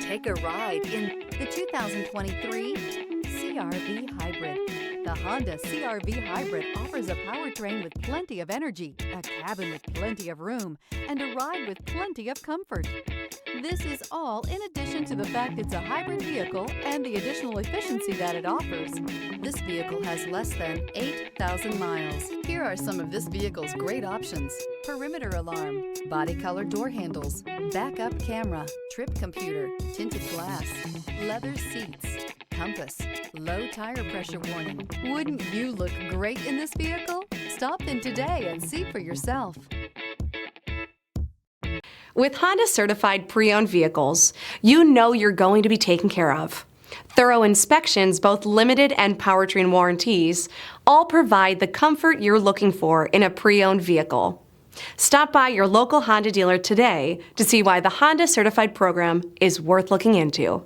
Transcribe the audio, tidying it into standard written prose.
Take a ride in the 2023 CR-V Hybrid. The Honda CR-V Hybrid offers a powertrain with plenty of energy, a cabin with plenty of room, and a ride with plenty of comfort. This is all in addition to the fact it's a hybrid vehicle and the additional efficiency that it offers. This vehicle has less than 8,000 miles. Here are some of this vehicle's great options: perimeter alarm, body color door handles, backup camera, trip computer, tinted glass, leather seats, compass, low tire pressure warning. Wouldn't you look great in this vehicle? Stop in today and see for yourself. With Honda certified pre-owned vehicles, you know you're going to be taken care of. Thorough inspections, both limited and powertrain warranties, all provide the comfort you're looking for in a pre-owned vehicle. Stop by your local Honda dealer today to see why the Honda certified program is worth looking into.